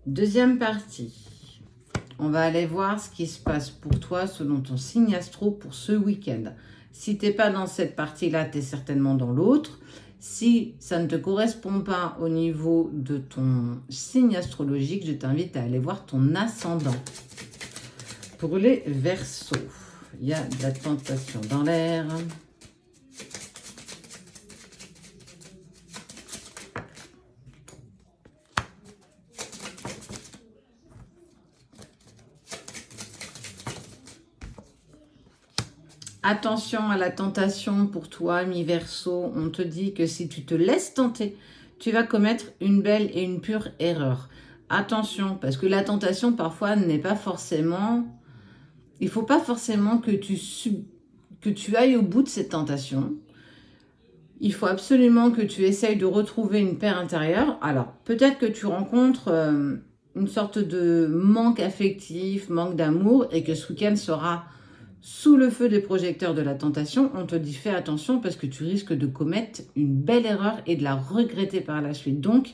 Deuxième partie. On va aller voir ce qui se passe pour toi selon ton signe astro pour ce week-end. Si tu n'es pas dans cette partie-là, tu es certainement dans l'autre. Si ça ne te correspond pas au niveau de ton signe astrologique, je t'invite à aller voir ton ascendant. Pour les Verseaux, il y a de la tentation dans l'air. Attention à la tentation pour toi, mi-Verseau. On te dit que si tu te laisses tenter, tu vas commettre une belle et une pure erreur. Attention, parce que la tentation, parfois, n'est pas forcément... Il ne faut pas forcément que tu ailles au bout de cette tentation. Il faut absolument que tu essayes de retrouver une paix intérieure. Alors, peut-être que tu rencontres une sorte de manque affectif, manque d'amour, et que ce week-end sera sous le feu des projecteurs de la tentation. On te dit fais attention parce que tu risques de commettre une belle erreur et de la regretter par la suite. Donc,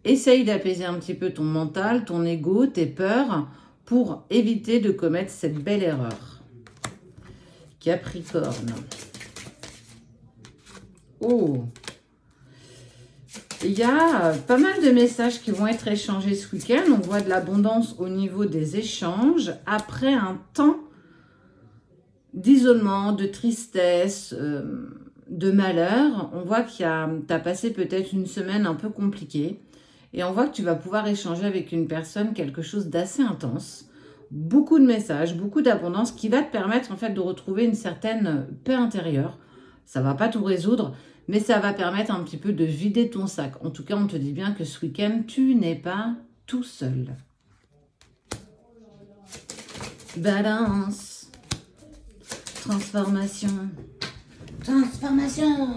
essaye d'apaiser un petit peu ton mental, ton ego, tes peurs pour éviter de commettre cette belle erreur. Capricorne. Oh, il y a pas mal de messages qui vont être échangés ce week-end. On voit de l'abondance au niveau des échanges après un temps d'isolement, de tristesse, de malheur. On voit que tu as passé peut-être une semaine un peu compliquée et on voit que tu vas pouvoir échanger avec une personne quelque chose d'assez intense. Beaucoup de messages, beaucoup d'abondance qui va te permettre en fait de retrouver une certaine paix intérieure. Ça ne va pas tout résoudre, mais ça va permettre un petit peu de vider ton sac. En tout cas, on te dit bien que ce week-end, tu n'es pas tout seul. Balance. Transformation. Transformation.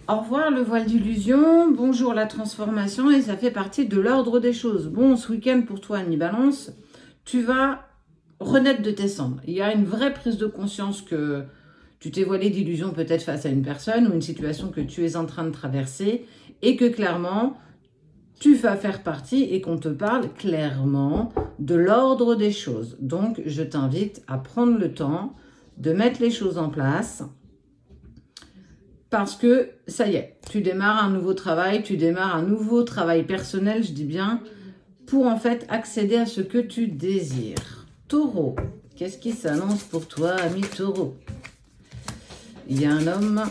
Au revoir le voile d'illusion. Bonjour la transformation. Et ça fait partie de l'ordre des choses. Bon, ce week-end pour toi, mi-balance, tu vas renaître de tes cendres. Il y a une vraie prise de conscience que tu t'es voilé d'illusion peut-être face à une personne ou une situation que tu es en train de traverser et que clairement... tu vas faire partie et qu'on te parle clairement de l'ordre des choses. Donc, je t'invite à prendre le temps de mettre les choses en place parce que, ça y est, tu démarres un nouveau travail, tu démarres un nouveau travail personnel, je dis bien, pour en fait accéder à ce que tu désires. Taureau, qu'est-ce qui s'annonce pour toi, ami Taureau? Il y a un homme,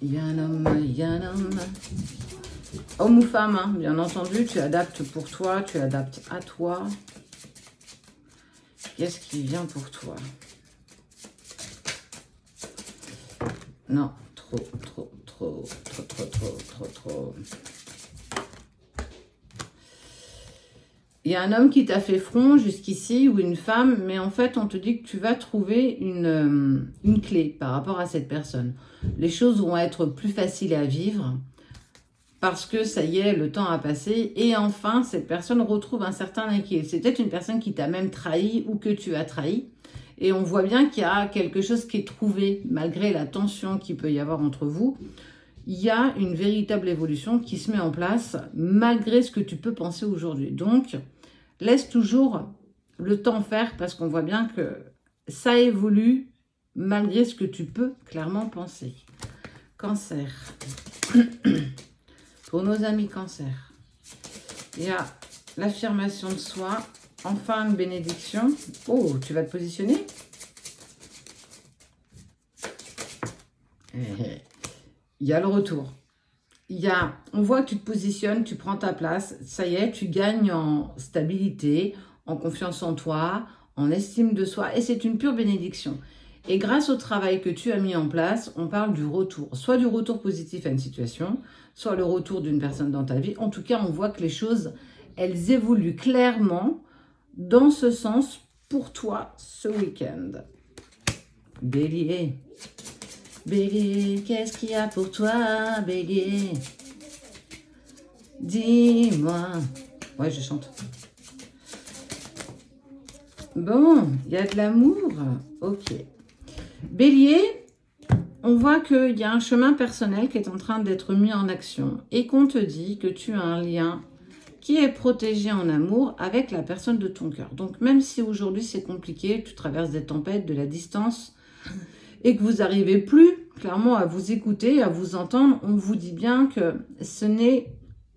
il y a un homme, il y a un homme... Homme ou femme, hein, bien entendu, tu adaptes pour toi, tu adaptes à toi. Qu'est-ce qui vient pour toi? Non, trop. Il y a un homme qui t'a fait front jusqu'ici ou une femme, mais en fait, on te dit que tu vas trouver une clé par rapport à cette personne. Les choses vont être plus faciles à vivre. Parce que ça y est, le temps a passé et enfin, cette personne retrouve un certain équilibre. C'est peut-être une personne qui t'a même trahi ou que tu as trahi. Et on voit bien qu'il y a quelque chose qui est trouvé, malgré la tension qu'il peut y avoir entre vous. Il y a une véritable évolution qui se met en place, malgré ce que tu peux penser aujourd'hui. Donc, laisse toujours le temps faire, parce qu'on voit bien que ça évolue, malgré ce que tu peux clairement penser. Cancer. Pour nos amis cancer, il y a l'affirmation de soi, enfin une bénédiction. Oh, tu vas te positionner? Il y a le retour. On voit que tu te positionnes, tu prends ta place, ça y est, tu gagnes en stabilité, en confiance en toi, en estime de soi, et c'est une pure bénédiction. Et grâce au travail que tu as mis en place, on parle du retour, soit du retour positif à une situation, soit le retour d'une personne dans ta vie. En tout cas, on voit que les choses, elles évoluent clairement dans ce sens pour toi ce week-end. Bélier. Bélier, qu'est-ce qu'il y a pour toi, Bélier? Dis-moi. Ouais, je chante. Bon, il y a de l'amour. Ok. Bélier, on voit qu'il y a un chemin personnel qui est en train d'être mis en action et qu'on te dit que tu as un lien qui est protégé en amour avec la personne de ton cœur. Donc même si aujourd'hui c'est compliqué, tu traverses des tempêtes, de la distance et que vous n'arrivez plus clairement à vous écouter, à vous entendre, on vous dit bien que ce n'est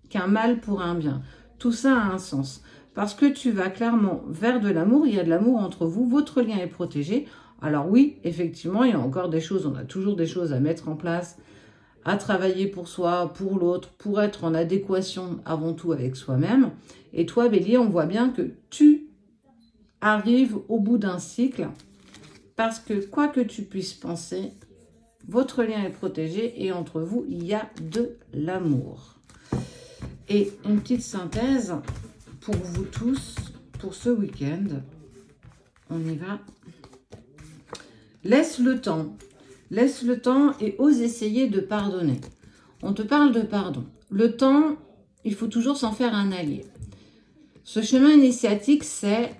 qu'un mal pour un bien. Tout ça a un sens. Parce que tu vas clairement vers de l'amour, il y a de l'amour entre vous, votre lien est protégé. Alors oui, effectivement, il y a encore des choses, on a toujours des choses à mettre en place, à travailler pour soi, pour l'autre, pour être en adéquation avant tout avec soi-même. Et toi, Bélier, on voit bien que tu arrives au bout d'un cycle parce que quoi que tu puisses penser, votre lien est protégé et entre vous, il y a de l'amour. Et une petite synthèse pour vous tous, pour ce week-end. On y va. Laisse le temps. Laisse le temps et ose essayer de pardonner. On te parle de pardon. Le temps, il faut toujours s'en faire un allié. Ce chemin initiatique, c'est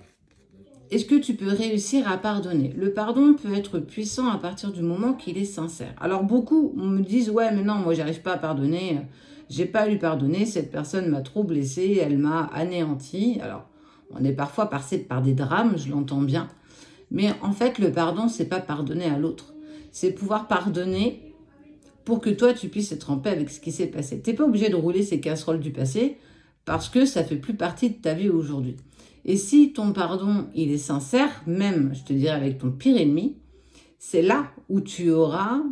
est-ce que tu peux réussir à pardonner? Le pardon peut être puissant à partir du moment qu'il est sincère. Alors beaucoup me disent, ouais mais non, moi j'arrive pas à pardonner, j'ai pas à lui pardonner, cette personne m'a trop blessée, elle m'a anéanti. Alors on est parfois passé par des drames, je l'entends bien. Mais en fait le pardon, c'est pas pardonner à l'autre. C'est pouvoir pardonner pour que toi tu puisses être en paix avec ce qui s'est passé. Tu n'es pas obligé de rouler ces casseroles du passé parce que ça fait plus partie de ta vie aujourd'hui. Et si ton pardon, il est sincère, même, je te dirais, avec ton pire ennemi, c'est là où tu auras,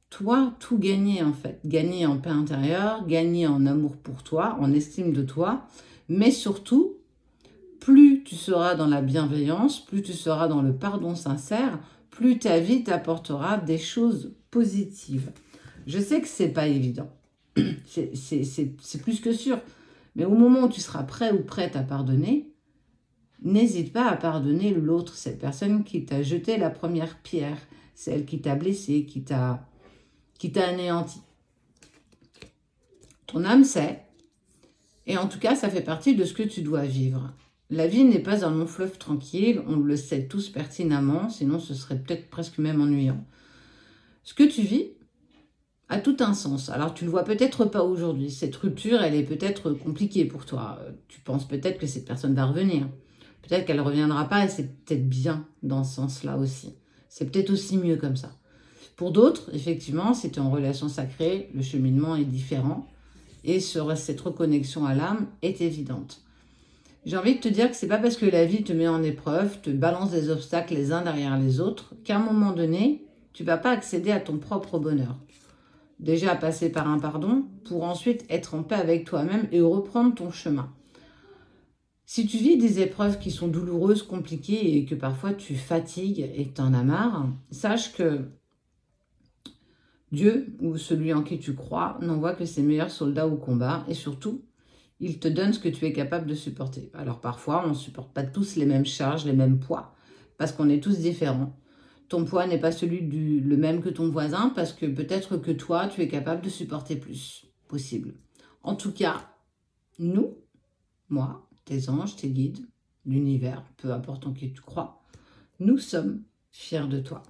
toi, tout gagné en fait. Gagné en paix intérieure, gagné en amour pour toi, en estime de toi, mais surtout, plus tu seras dans la bienveillance, plus tu seras dans le pardon sincère, plus ta vie t'apportera des choses positives. Je sais que c'est pas évident, c'est plus que sûr, mais au moment où tu seras prêt ou prête à pardonner, n'hésite pas à pardonner l'autre, cette personne qui t'a jeté la première pierre, celle qui t'a blessé, qui t'a anéanti. Ton âme sait, et en tout cas, ça fait partie de ce que tu dois vivre. La vie n'est pas un long fleuve tranquille, on le sait tous pertinemment, sinon ce serait peut-être presque même ennuyant. Ce que tu vis a tout un sens. Alors tu ne le vois peut-être pas aujourd'hui, cette rupture, elle est peut-être compliquée pour toi. Tu penses peut-être que cette personne va revenir. Peut-être qu'elle ne reviendra pas et c'est peut-être bien dans ce sens-là aussi. C'est peut-être aussi mieux comme ça. Pour d'autres, effectivement, si tu es en relation sacrée, le cheminement est différent et cette reconnexion à l'âme est évidente. J'ai envie de te dire que c'est pas parce que la vie te met en épreuve, te balance des obstacles les uns derrière les autres, qu'à un moment donné, tu vas pas accéder à ton propre bonheur. Déjà passer par un pardon pour ensuite être en paix avec toi-même et reprendre ton chemin. Si tu vis des épreuves qui sont douloureuses, compliquées et que parfois tu fatigues et que tu en as marre, sache que Dieu ou celui en qui tu crois n'envoie que ses meilleurs soldats au combat et surtout, il te donne ce que tu es capable de supporter. Alors parfois, on ne supporte pas tous les mêmes charges, les mêmes poids, parce qu'on est tous différents. Ton poids n'est pas le même que ton voisin, parce que peut-être que toi, tu es capable de supporter plus, possible. En tout cas, nous, moi, tes anges, tes guides, l'univers, peu importe en qui tu crois, nous sommes fiers de toi.